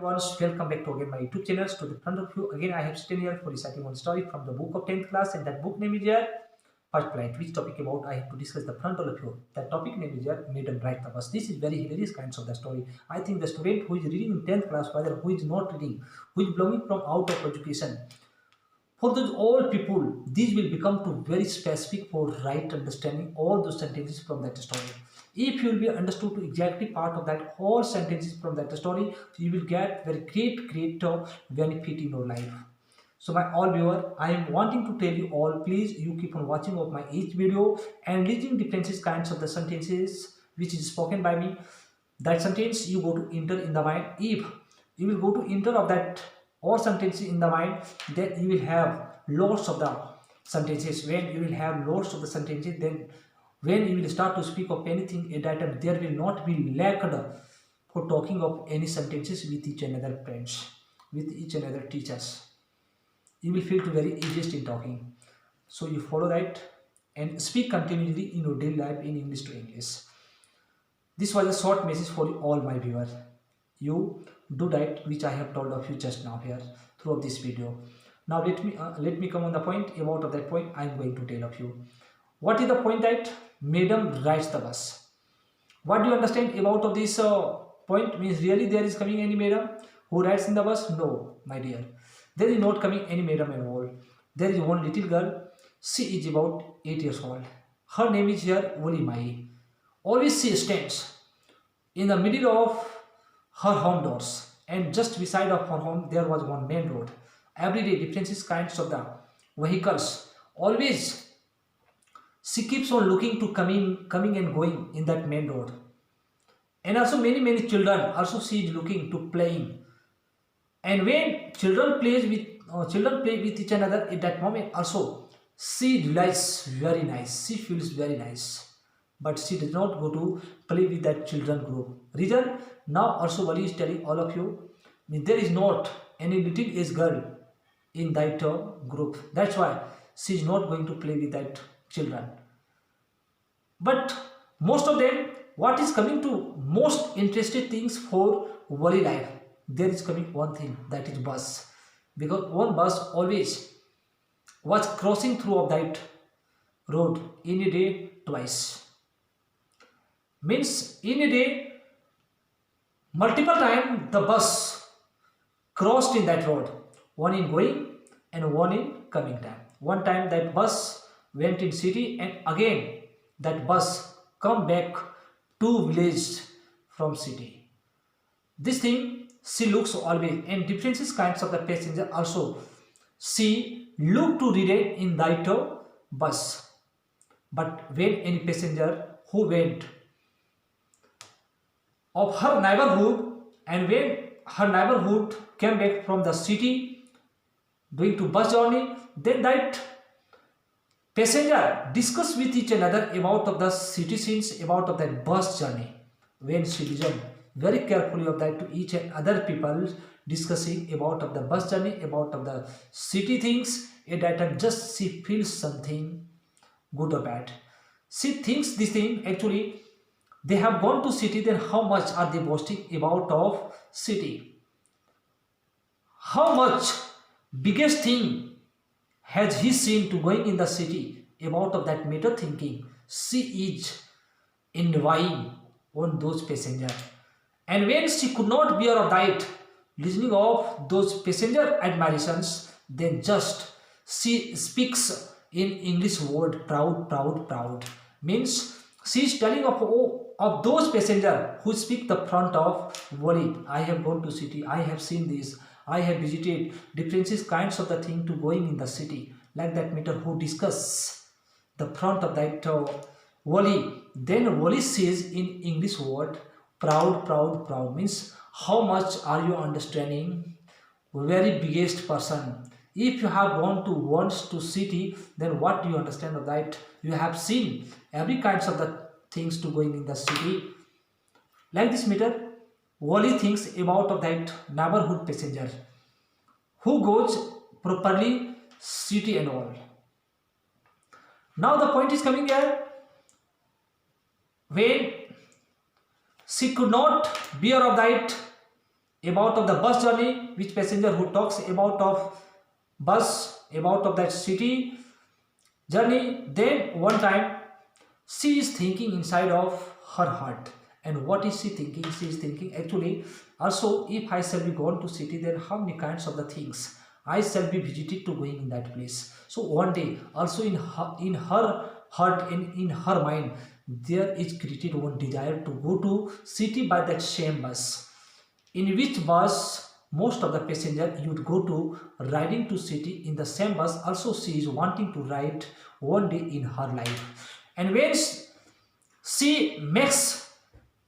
Once welcome back to again my YouTube channels. To the front of you again I have sitting here for reciting one story from the book of 10th class, and that book name is here First Flight. Which topic about I have to discuss the front of you. That topic name is here Madam Ride the Bus. This is very hilarious kinds of the story. I think the student who is reading in 10th class, whether who is not reading, who is belonging from out of education, for those all people, these will become to very specific for right understanding all those sentences from that story. If you will be understood to exactly part of that whole sentences from that story, you will get very great benefit in your life. So my all viewer, I am wanting to tell you all, please you keep on watching of my each video and listening different kinds of the sentences which is spoken by me. That sentence you go to enter in the mind. If you will go to enter of that or sentences in the mind, then you will have lots of the sentences. When you will have lots of the sentences, then when you will start to speak of anything at that time, there will not be lacked for talking of any sentences with each another friends, with each another teachers. You will feel to very easiest in talking. So you follow that and speak continuously in your daily life in English to English. This was a short message for you, all my viewers. You do that which I have told of you just now here throughout this video. Now let me come on the point. About of that point I am going to tell of you. What is the point that Madam rides the bus? What do you understand about of this point? Means really there is coming any madam who rides in the bus? No, my dear. There is not coming any madam at all. There is one little girl. She is about 8 years old. Her name is here Woli Mai. Always she stands in the middle of her home doors, and just beside of her home there was one main road. Every day different kinds of the vehicles. Always she keeps on looking to coming and going in that main road. And also many children also she is looking to playing. And when children play with each another at that moment, also she realizes very nice. She feels very nice, but she does not go to play with that children group. Reason, now also Wali is telling all of you, there is not any little age girl in that group. That's why she is not going to play with that children. But most of them, what is coming to most interested things for Wali life, there is coming one thing, that is bus. Because one bus always was crossing through of that road in a day twice. Means in a day multiple times the bus crossed in that road, one in going and one in coming time. One time that bus went in city, and again that bus come back to village from city. This thing she looks always, and different kinds of the passenger also she look to read in that bus. But when any passenger who went of her neighborhood, and when her neighborhood came back from the city going to bus journey, then that passenger discuss with each another about of the citizens, about of that bus journey. When she listened very carefully of that to each and other people discussing about of the bus journey, about of the city things, at that time just she feels something good or bad. She thinks this thing actually they have gone to city, then how much are they boasting about of city? How much biggest thing has he seen to going in the city? About of that matter thinking, she is envying on those passenger. And when she could not bear of that, listening of those passenger admirations, then just she speaks in English word proud. Means she is telling of those passenger who speak the front of Wali. I have gone to city, I have seen this, I have visited different kinds of the thing to going in the city. Like that matter who discuss the front of that Wali. Then Wali says in English word proud. Means how much are you understanding very biggest person. If you have gone to once to city, then what do you understand of that? You have seen every kinds of the things to going in the city. Like this matter, Wally thinks about of that neighborhood passenger who goes properly city and all. Now the point is coming here, when she could not bear of that about of the bus journey, which passenger who talks about of bus, about of that city journey. Then one time she is thinking inside of her heart. And what is she thinking? She is thinking actually, also if I shall be gone to city, then how many kinds of the things I shall be visited to going in that place. So one day also in her heart, in her mind, there is created one desire to go to city by that same bus, in which bus most of the passenger would go to riding to city in the same bus. Also she is wanting to ride one day in her life. And when she makes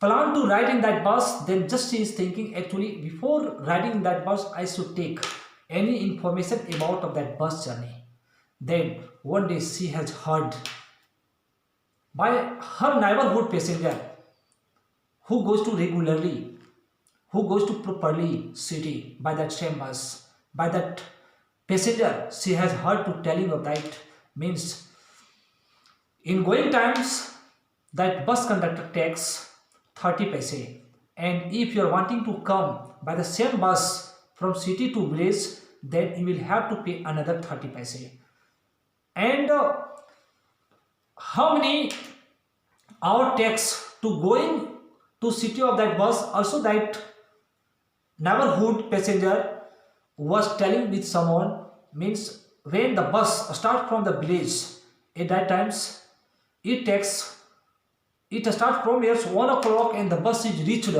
plan to ride in that bus, then just she is thinking actually before riding in that bus I should take any information about of that bus journey. Then one day she has heard by her neighborhood passenger who goes to regularly, who goes to properly city by that same bus, by that passenger she has heard to telling of that, means in going times that bus conductor takes 30 paise, and if you are wanting to come by the same bus from city to village, then you will have to pay another 30 paise. And how many hour takes to going to city of that bus, also that neighborhood passenger was telling with someone, means when the bus start from the village, at that times it starts from here 1 o'clock and the bus is reached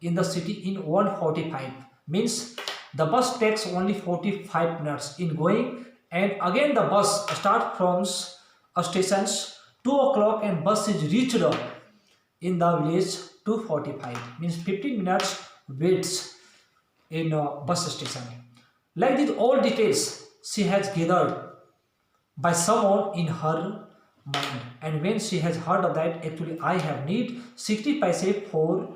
in the city in 1:45, means the bus takes only 45 minutes in going, and again the bus starts from stations 2 o'clock and bus is reached in the village 2:45, means 15 minutes waits in a bus station. Like these all details she has gathered by someone in her mind, and when she has heard of that actually I have need 60 paise for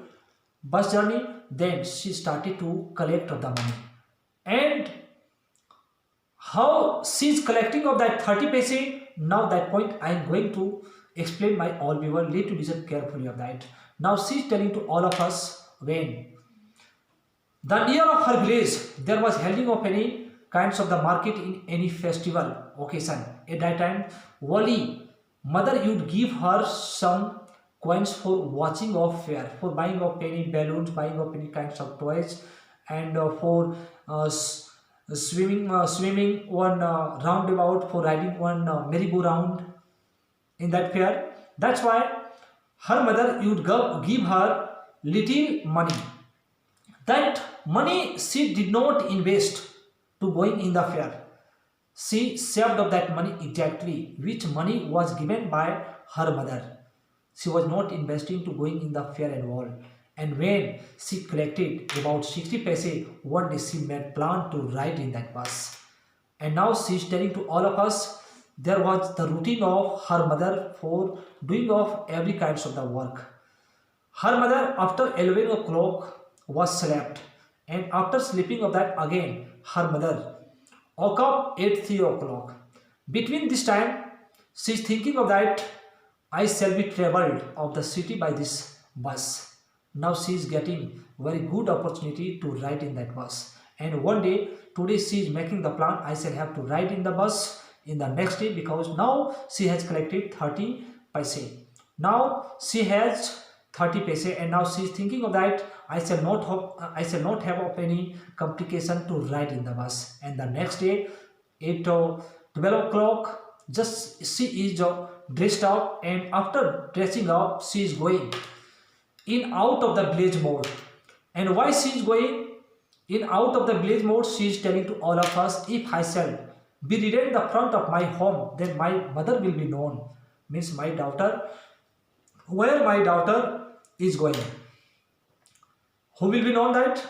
bus journey, then she started to collect the money. And how she is collecting of that 30 paise, now that point I am going to explain my all viewer, need to listen carefully of that. Now she is telling to all of us, when the near of her village there was holding of any kinds of the market in any festival occasion, at that time Wali mother would give her some coins for watching of fair, for buying of any balloons, buying of any kinds of toys, and for swimming one roundabout, for riding one merry-go-round in that fair. That's why her mother would give her little money. That money she did not invest to going in the fair. She saved up that money exactly, which money was given by her mother. She was not investing to going in the fair and all. And when she collected about 60 paise, one day she made plan to ride in that bus. And now she is telling to all of us, there was the routine of her mother for doing of every kinds of the work. Her mother after 11 o'clock was slept, and after sleeping of that again her mother woke up at 3 o'clock. Between this time she is thinking of that I shall be traveled of the city by this bus. Now she is getting very good opportunity to ride in that bus, and one day today she is making the plan, I shall have to ride in the bus in the next day, because now she has collected 30 paise. Now she has 30 paise, and now she is thinking of that I shall not have of any complication to ride in the bus. And the next day at 12 o'clock, just she is dressed up, and after dressing up she is going in out of the village mode. And why she is going in out of the village mode, she is telling to all of us, if I shall be ridden in the front of my home, then my mother will be known, means my daughter, where my daughter is going. Who will be known that?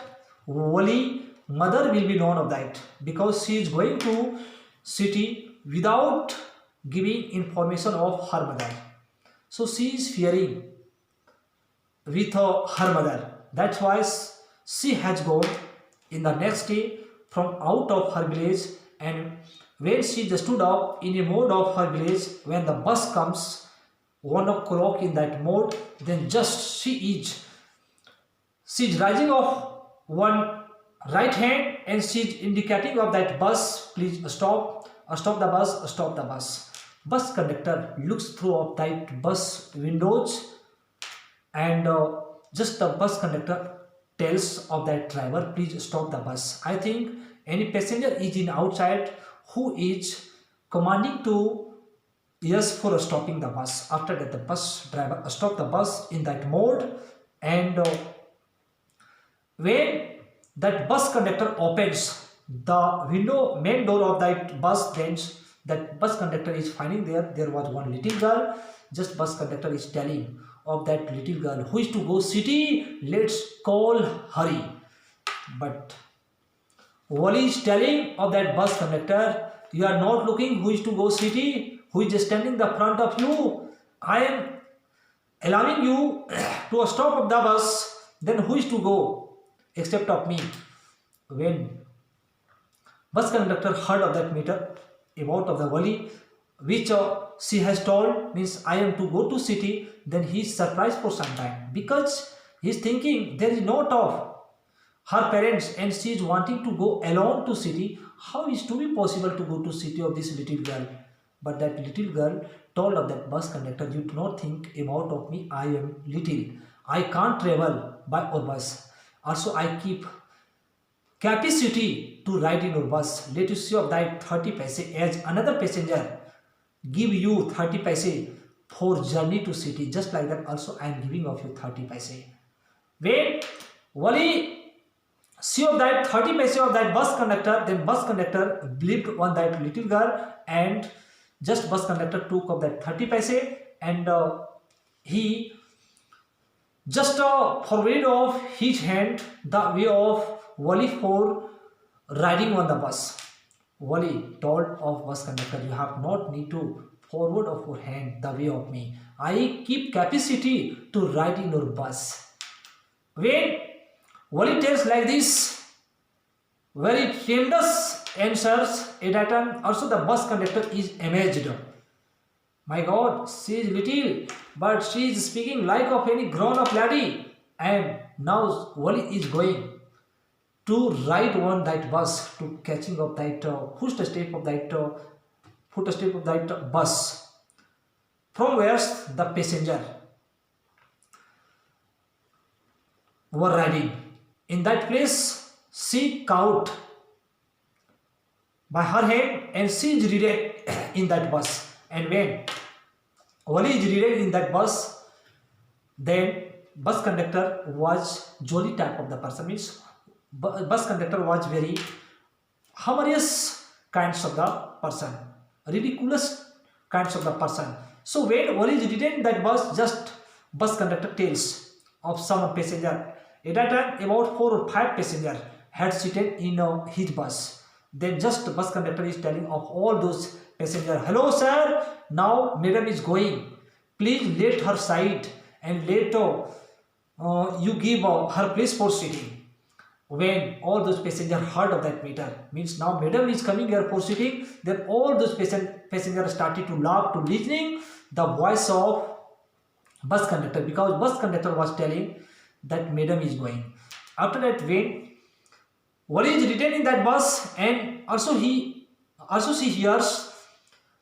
Only mother will be known of that, because she is going to city without giving information of her mother. So she is fearing with her mother. That's why she has gone in the next day from out of her village, and when she just stood up in a mode of her village, when the bus comes 1 o'clock in that mode, then just she is rising off one right hand and she's indicating of that bus, please stop, stop the bus, stop the bus. Bus conductor looks through of that bus windows and just the bus conductor tells of that driver, please stop the bus. I think any passenger is in outside who is commanding to yes for stopping the bus. After that the bus driver stop the bus in that mode, and when that bus conductor opens the window main door of that bus, then that bus conductor is finding there was one little girl. Just bus conductor is telling of that little girl who is to go city, let's call hurry. But Wali is telling of that bus conductor, you are not looking who is to go city, who is standing the front of you. I am allowing you to stop of the bus, then who is to go except of me. When bus conductor heard of that matter about of the Wali, which she has told, means I am to go to city, then he is surprised for some time because he is thinking there is no of her parents and she is wanting to go alone to city. How is to be possible to go to city of this little girl? But that little girl told of that bus conductor, you do not think about of me, I am little, I can't travel by or bus, also I keep capacity to ride in your bus. Let you see of that 30 paise as another passenger give you 30 paise for journey to city. Just like that also I am giving of you 30 paise. When Wali see of that 30 paise of that bus conductor, then bus conductor believed on that little girl, and just bus conductor took of that 30 paise and he just forward of his hand the way of Wali for riding on the bus. Wali told of bus conductor, you have not need to forward of your hand the way of me. I keep capacity to ride in your bus. When Wali tells like this, very tremendous answers at that time. Also the bus conductor is amazed. My God, she is little, but she is speaking like of any grown-up lady. And now Wali is going to ride on that bus, to catching of that footstep of that bus. From where the passenger were riding. In that place, she caught by her hand and she is reading in that bus. And when Wali is reading in that bus, then bus conductor was jolly type of the person, means bus conductor was very humorous kinds of the person, ridiculous kinds of the person. So when Wali is reading that bus, just bus conductor tells of some passenger. At that time, about 4 or 5 passengers had seated in his bus. Then just the bus conductor is telling of all those passengers, hello sir, now madam is going. Please let her side and let you give her place for sitting. When all those passengers heard of that matter, means now madam is coming here for sitting, then all those passengers started to laugh, to listening the voice of bus conductor, because bus conductor was telling that madam is going. After that, when Wali is written in that bus, and also she hears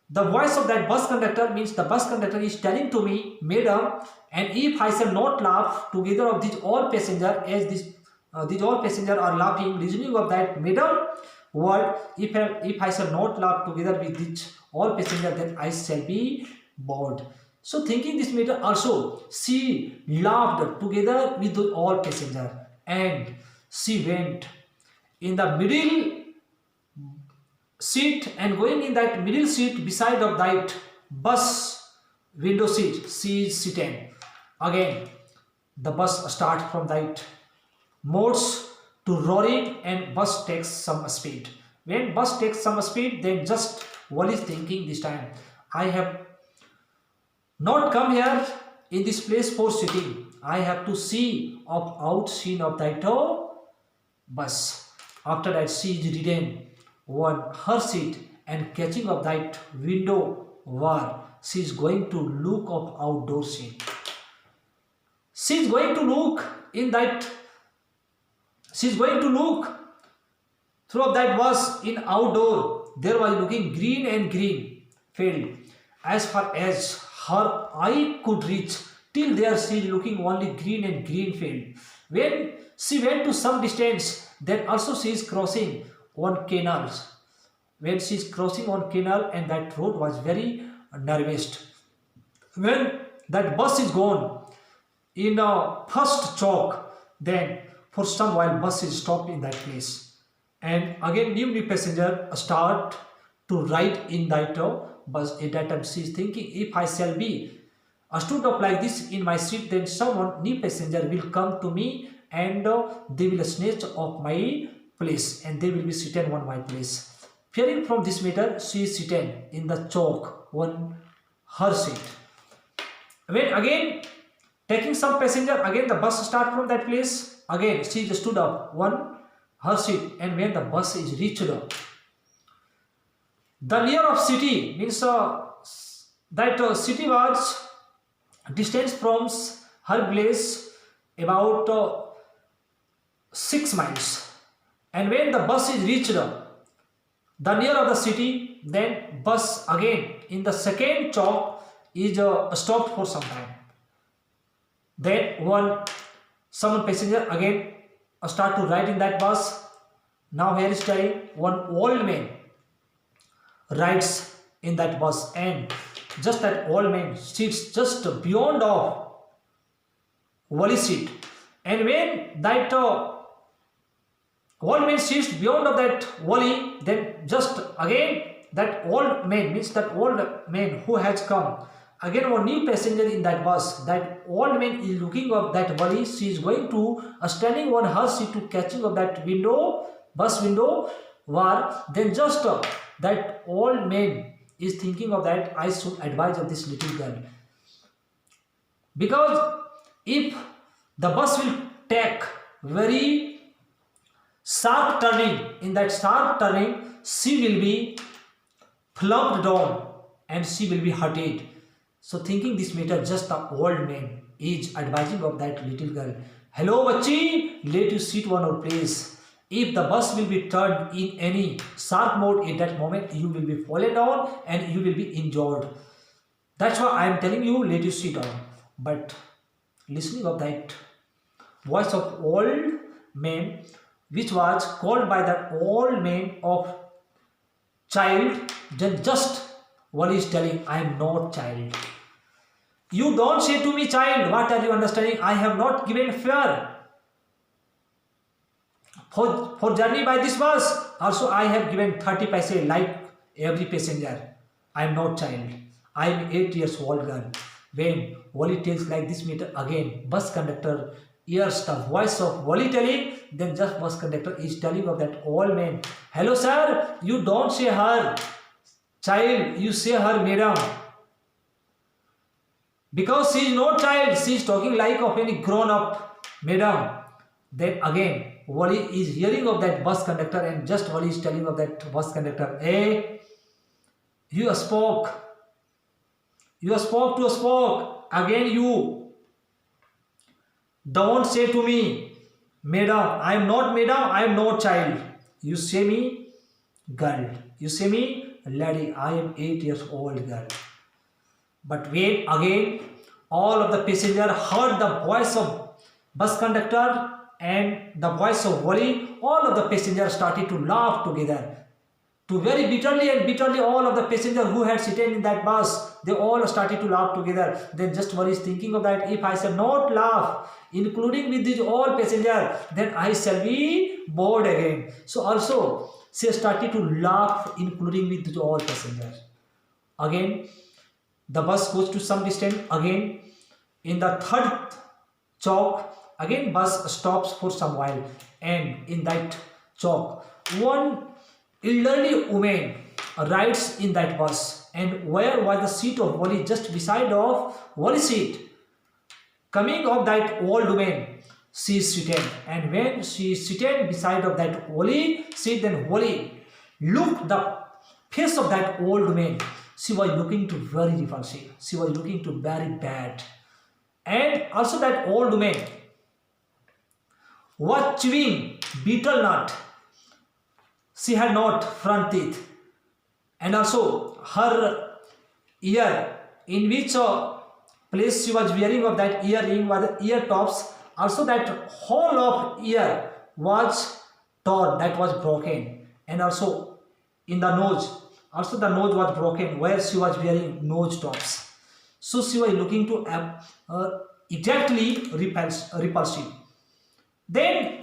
the voice of that bus conductor, means the bus conductor is telling to me, madam, and if I shall not laugh together of these all passengers, as these all passengers are laughing, listening of that madam word, if I shall not laugh together with these all passengers, then I shall be bored. So thinking this matter also, she laughed together with all passengers, and she went in the middle seat, and going in that middle seat beside of that bus window seat, she is sitting. Again, the bus starts from that modes to roaring, and bus takes some speed. When bus takes some speed, then just Wali is thinking this time, I have not come here in this place for sitting. I have to see of out scene of that bus. After that, she is ridden on her seat and catching of that window where she is going to look of outdoor scene. She is going to look in that. She is going to look Through that bus in outdoor, there was looking green and green field as far as her eye could reach. Till there she is looking only green and green field. When she went to some distance, then also she is crossing one canal. When she is crossing on canal and that road was very nervous. When that bus is gone in a first chalk, then for some while bus is stopped in that place, and again new passenger start to ride in that bus. At that time she is thinking, if I shall be stood up like this in my seat, then someone new passenger will come to me and they will snatch off my place and they will be seated on my place. Fearing from this matter, she is seated in the chalk on her seat. When again taking some passenger, again the bus start from that place. Again she stood up on her seat, and when the bus is reached, the near of city means that city was distance from her place about 6 miles. And when the bus is reached the near of the city, then bus again in the second stop is stopped for some time. Then some passenger again start to ride in that bus. Now here is telling one old man rides in that bus, and just that old man sits just beyond of Wally seat. And when that old man sits beyond of that Wally, then just again that old man means that old man who has come, again one new passenger in that bus. That old man is looking of that Wally. She is going to standing on her seat to catching of that window, bus window war. Then just that old man is thinking of that I should advise of this little girl, because if the bus will take very sharp turning, in that sharp turning she will be plumped down and she will be hurted. So thinking this matter, just the old man is advising of that little girl, hello bachi, let you sit on our place. If the bus will be turned in any sharp mode at that moment, you will be fallen down and you will be injured. That's why I am telling you, let you sit down. But listening of that voice of old man, which was called by the old man of child, then just what is telling, I am not child. You don't say to me child, what are you understanding? I have not given fare for journey by this bus. Also I have given 30 paise like every passenger. I am not child. I am 8 years old girl. When Wally tells like this meter, again bus conductor hears the voice of Wally telling, then just bus conductor is telling of that old man, hello sir, you don't say her child, you say her madam, because she is no child, she is talking like of any grown up madam. Then again Wally is hearing of that bus conductor, and just Wally is telling of that bus conductor, hey, you spoke to spoke, again you don't say to me madam, I am not madam, I am no child, you say me girl, you say me lady, I am 8 years old girl. But when again all of the passenger heard the voice of bus conductor and the voice of Wally, all of the passengers started to laugh together. To very bitterly and bitterly, all of the passengers who had sitting in that bus, they all started to laugh together. Then just Wally is thinking of that, if I shall not laugh, including with these all passengers, then I shall be bored again. So also she started to laugh, including with these all passengers. Again the bus goes to some distance. Again in the third chalk, again bus stops for some while, and in that chalk one elderly woman rides in that bus, and where was the seat of Wally, just beside of Wally's seat. Coming of that old woman, she is seated, and when she is seated beside of that Wally seat, then Wally looked the face of that old woman. She was looking to very repulsive, she was looking to very bad, and also that old woman was chewing betel nut she had not front teeth, and also her ear, in which place she was wearing of that earring was the ear tops, also that whole of ear was torn, that was broken, and also in the nose, also the nose was broken where she was wearing nose tops. So she was looking to exactly repulsive. Then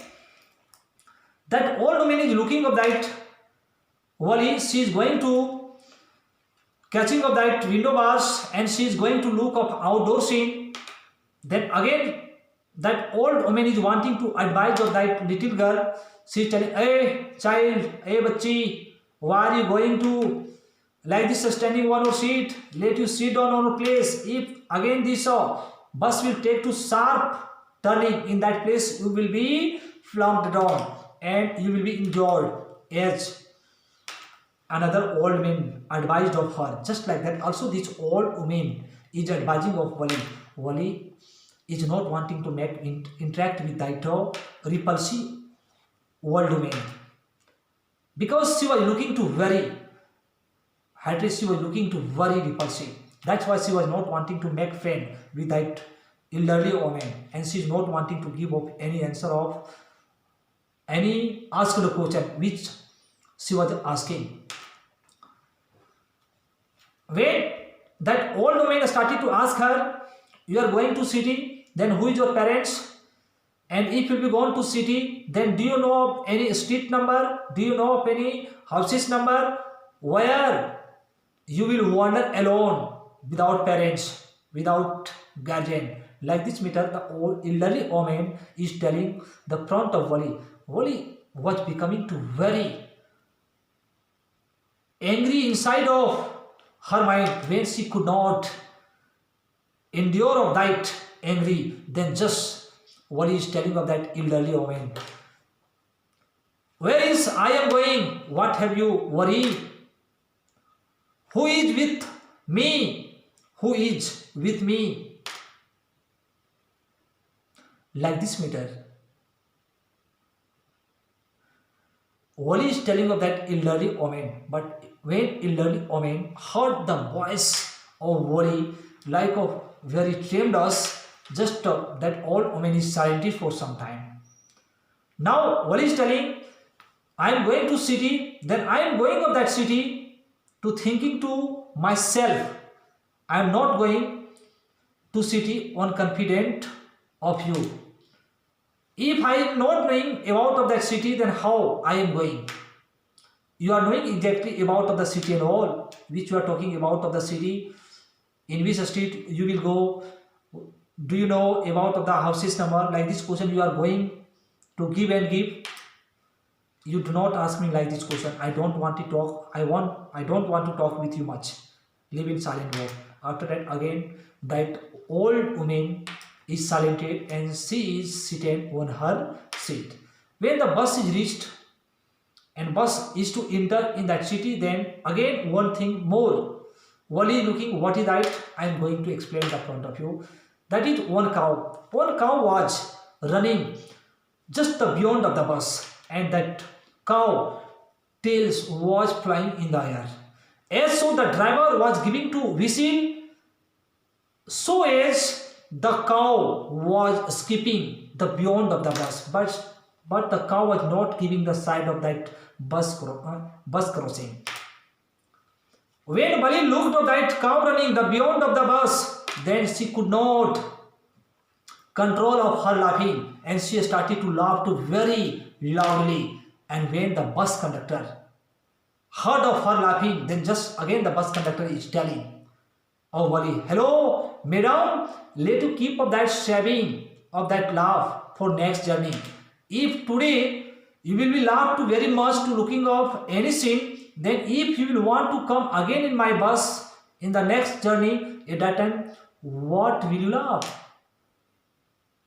that old woman is looking of that Wally, she is going to catching of that window bars, and she is going to look up outdoor scene. Then again that old woman is wanting to advise of that little girl. She is telling, hey child, hey bachi, why are you going to like this standing on your seat? Let you sit down on your place. If again this bus will take to sharp turning, in that place you will be plumped down and you will be injured, as another old man advised of her. Just like that, also this old woman is advising of Wali. Wali is not wanting to make interact with that repulsive old woman, because she was looking to very she was looking to very repulsive. That's why she was not wanting to make friend with that elderly woman, and she is not wanting to give up any answer of any asked question which she was asking. When that old woman started to ask her, you are going to city, then who is your parents? And if you be going to city, then do you know of any street number? Do you know of any houses number where you will wander alone without parents, without guardian? Like this matter, the old elderly woman is telling the front of Wali. Wali was becoming to very angry inside of her mind when she could not endure of that angry. Then just Wali is telling of that elderly woman, where is I am going? What have you worried? Who is with me? Who is with me? Like this matter, Wali is telling of that elderly woman. But when elderly woman heard the voice of Wali, like of very tremendous, just that old woman is silent for some time. Now Wali is telling, I am going to city, then I am going of that city to thinking to myself, I am not going to city on confident of you. If I am not knowing about of that city, then how I am going? You are knowing exactly about of the city and all, which you are talking about of the city, in which street you will go. Do you know about of the houses number? Like this question you are going to give and give. You do not ask me like this question. I don't want to talk. I don't want to talk with you much. Live in silent mode. After that again, that old woman is silented and she is sitting on her seat. When the bus is reached and bus is to enter in that city, then again one thing more. Wali looking, what is that? I am going to explain the front of you. That is one cow. One cow was running just beyond of the bus, and that cow tails was flying in the air. As so the driver was giving to whistle, so as the cow was skipping the beyond of the bus, but the cow was not giving the side of that bus crossing. When Bali looked at that cow running the beyond of the bus, then she could not control of her laughing, and she started to laugh too very loudly. And when the bus conductor heard of her laughing, then just again the bus conductor is telling, oh Wali, hello madam, let you keep up that shaving of that laugh for next journey. If today you will be laughed to very much to looking of any scene, then if you will want to come again in my bus in the next journey, at that time what will you laugh?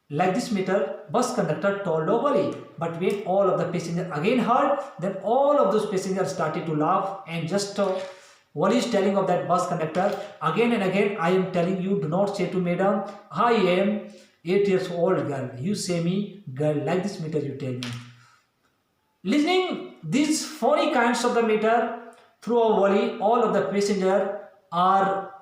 Like this matter, bus conductor told Wali. But when all of the passengers again heard, then all of those passengers started to laugh, and just Wali is telling of that bus conductor again and again, I am telling you, do not say to madam, I am 8 years old girl. You say me girl. Like this matter you tell me. Listening these funny kinds of the matter through a Wally, all of the passenger are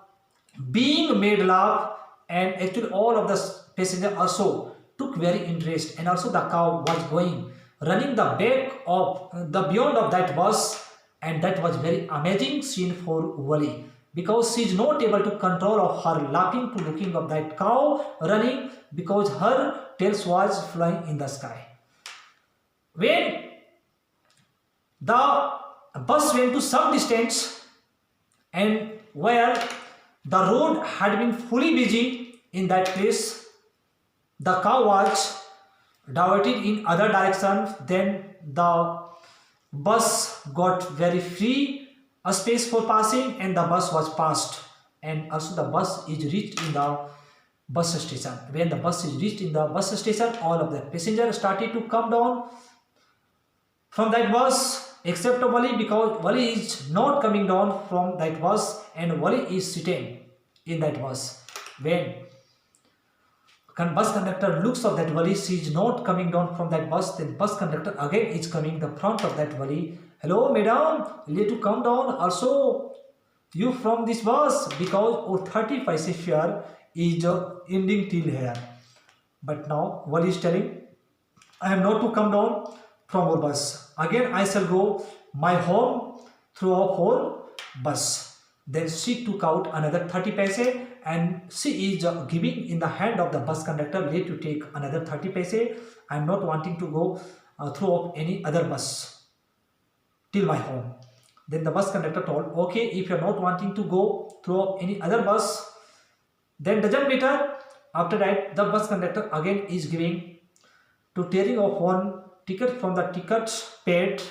being made laugh, and actually all of the passenger also took very interest, and also the cow was going running the back of the beyond of that bus, and that was very amazing scene for Wally, because she is not able to control of her laughing to looking of that cow running, because her tails was flying in the sky. When the bus went to some distance, and where the road had been fully busy in that place, the cow was diverted in other direction. Then the bus got very free a space for passing, and the bus was passed, and also the bus is reached in the bus station. When the bus is reached in the bus station, all of the passengers started to come down from that bus except Wally, because Wally is not coming down from that bus, and Wally is sitting in that bus. When bus conductor looks of that Wally, she is not coming down from that bus, then bus conductor again is coming the front of that Wally. Hello madam, need to come down also you from this bus, because our 30 paise fare is ending till here. But now Wally is telling, I am not to come down from our bus. Again I shall go my home through a whole bus. Then she took out another 30 paise, and she is giving in the hand of the bus conductor, let you take another 30 paise. I am not wanting to go through any other bus till my home. Then the bus conductor told, okay, if you are not wanting to go through any other bus, then doesn't matter. After that, the bus conductor again is giving to tearing off one ticket from the ticket paid,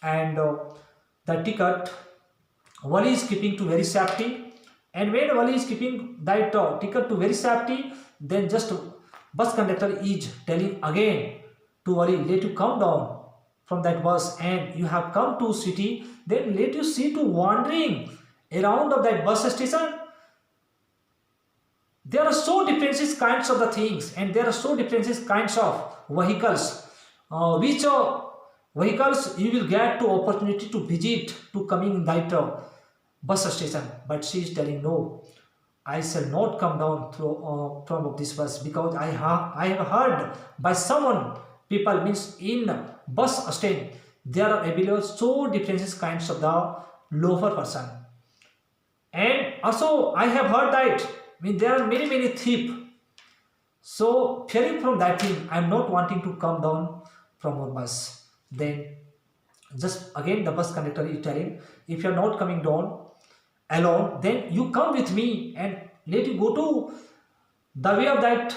and the ticket Wally is keeping to very safety. And when Wally is keeping that ticket to very safety, then just bus conductor is telling again to Wally, let you come down from that bus, and you have come to city, then let you see to wandering around of that bus station. There are so different kinds of the things, and there are so different kinds of vehicles, which vehicles you will get to opportunity to visit to coming in that bus station. But she is telling, no, I shall not come down through from this bus, because I have heard by someone, people means in bus stand there are available so different kinds of the loafer person, and also I have heard that there are many thief. So fearing from that thing, I am not wanting to come down from our bus. Then just again the bus conductor is telling, if you are not coming down alone, then you come with me, and let you go to the way of that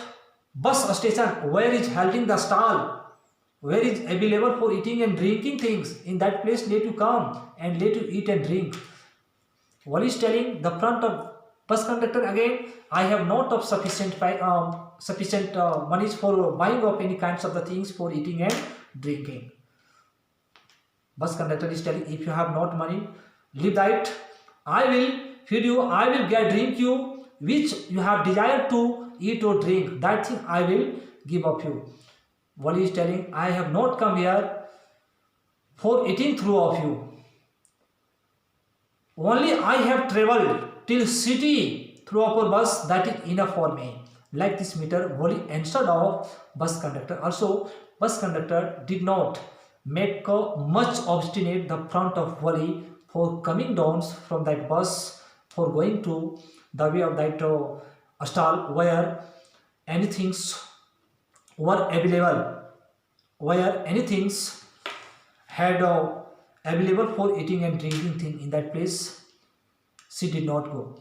bus station where is holding the stall, where is available for eating and drinking things. In that place let you come and let you eat and drink. What is telling the front of bus conductor again, I have not of sufficient money for buying of any kinds of the things for eating and drinking. Bus conductor is telling, if you have not money, leave that, I will feed you, I will get drink you, which you have desired to eat or drink, that thing I will give up you. Wally is telling, I have not come here for eating through of you. Only I have traveled till city through our bus, that is enough for me. Like this meter, Wally answered of bus conductor. Also, bus conductor did not make much obstinate the front of Wally for coming down from that bus, for going to the way of that stall where anything were available, where anything had available for eating and drinking thing. In that place she did not go.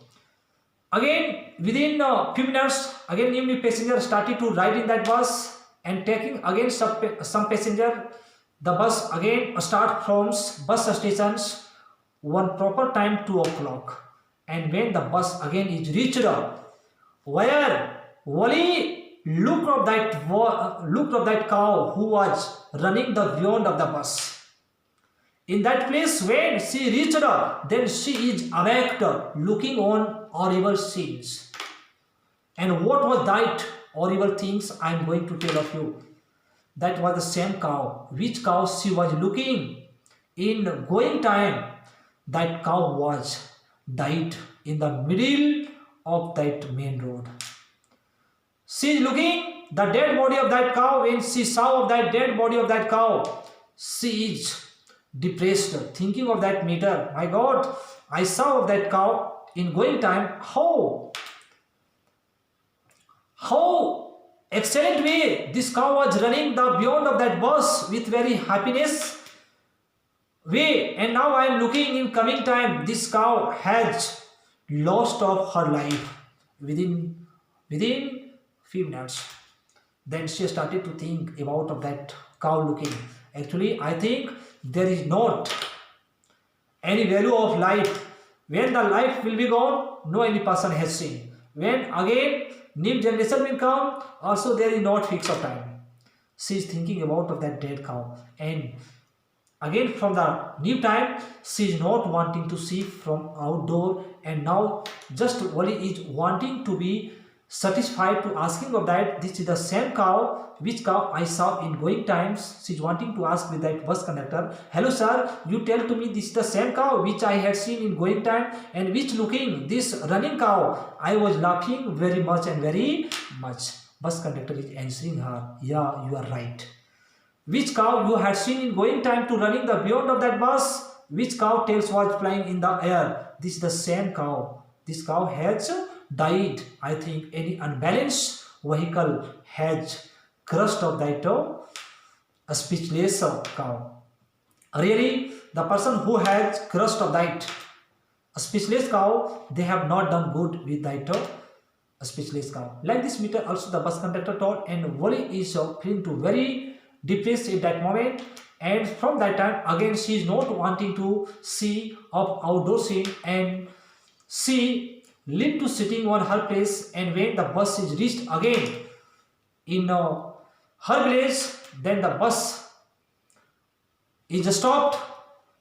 Again within a few minutes, again new passenger started to ride in that bus, and taking again some passenger. The bus again start from bus stations one proper time 2 o'clock, and when the bus again is reached where Wally looked of that cow who was running the beyond of the bus. In that place when she reached, then she is awake looking on horrible scenes. And what was that horrible things I am going to tell of you? That was the same cow, which cow she was looking in going time that cow was died in the middle of that main road. She is looking the dead body of that cow. When she saw of that dead body of that cow, she is depressed, thinking of that matter. My God, I saw of that cow in going time, how excellent way this cow was running the beyond of that bus with very happiness way, and now I am looking in coming time this cow has lost of her life within few minutes. Then she started to think about of that cow looking. Actually, I think there is not any value of life. When the life will be gone, no any person has seen. When again new generation will come, also there is not fixed of time. She is thinking about of that dead cow, and again from the new time she is not wanting to see from outdoor, and now just only is wanting to be satisfied to asking of that this is the same cow which cow I saw in going times. She is wanting to ask with that bus conductor, hello sir, you tell to me this is the same cow which I had seen in going time, and which looking this running cow I was laughing very much and very much. Bus conductor is answering her, yeah, you are right. Which cow you had seen in going time to running the beyond of that bus? Which cow tails was flying in the air? This is the same cow. This cow has died. I think any unbalanced vehicle has crushed of that a speechless cow. Really, the person who has crushed of that a speechless cow, they have not done good with that a speechless cow. Like this meter also the bus conductor told, and Wally is feeling to very depressed at that moment, and from that time again she is not wanting to see of outdoor scene, and she lived to sitting on her place. And when the bus is reached again in her village, then the bus is stopped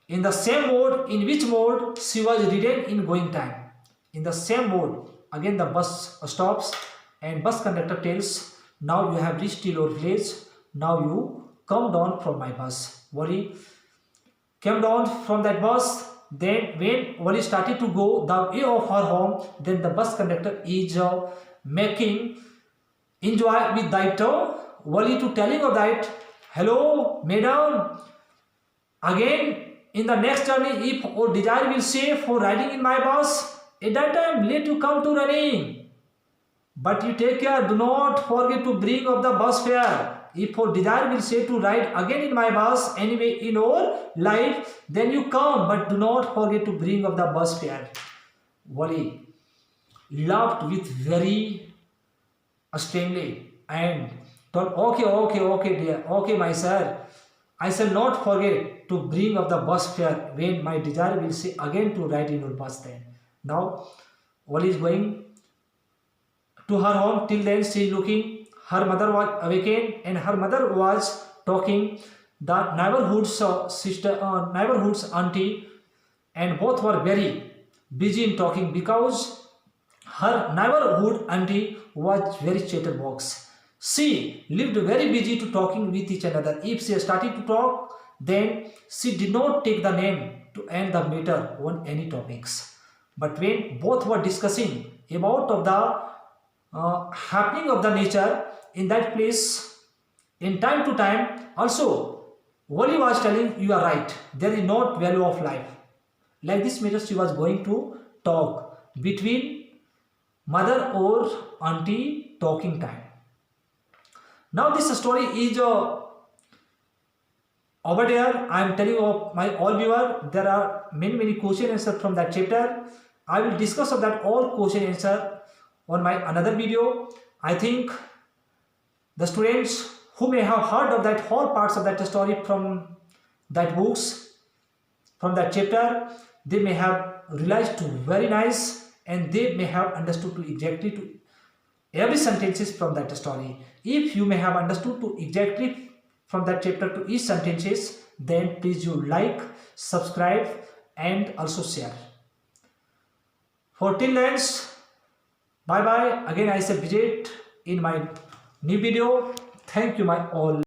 in the same mode in which mode she was ridden in going time. In the same mode again the bus stops, and bus conductor tells, now you have reached your village, now you come down from my bus. Wally came down from that bus. Then when Wally started to go the way of her home, then the bus conductor is making enjoy with that Wally to telling of that, hello madam, again in the next journey if your desire will say for riding in my bus, at that time let you come to running, but you take care, do not forget to bring of the bus fare. If your desire will say to ride again in my bus anyway in your life, then you come, but do not forget to bring of the bus fare. Wally laughed with very strangely and told, okay dear, okay my sir, I shall not forget to bring of the bus fare when my desire will say again to ride in your bus. Then now Wally is going to her home. Till then she is looking. Her mother was awakened, and her mother was talking the neighborhood's neighborhood's auntie, and both were very busy in talking because her neighborhood auntie was very chatterbox. She lived very busy to talking with each another. If she started to talk, then she did not take the name to end the matter on any topics. But when both were discussing about of the happening of the nature in that place in time to time, also Wally was telling, you are right, there is not value of life. Like this matter she was going to talk between mother or auntie talking time. Now this story is over there. I am telling of my all viewer, there are many question answers from that chapter. I will discuss of that all question answer on my another video. I think the students who may have heard of that whole parts of that story from that books, from that chapter, they may have realized to very nice, and they may have understood to exactly to every sentences from that story. If you may have understood to exactly from that chapter to each sentences, then please you like, subscribe and also share. For till then, bye bye. Again I say visit in my new video. Thank you my all.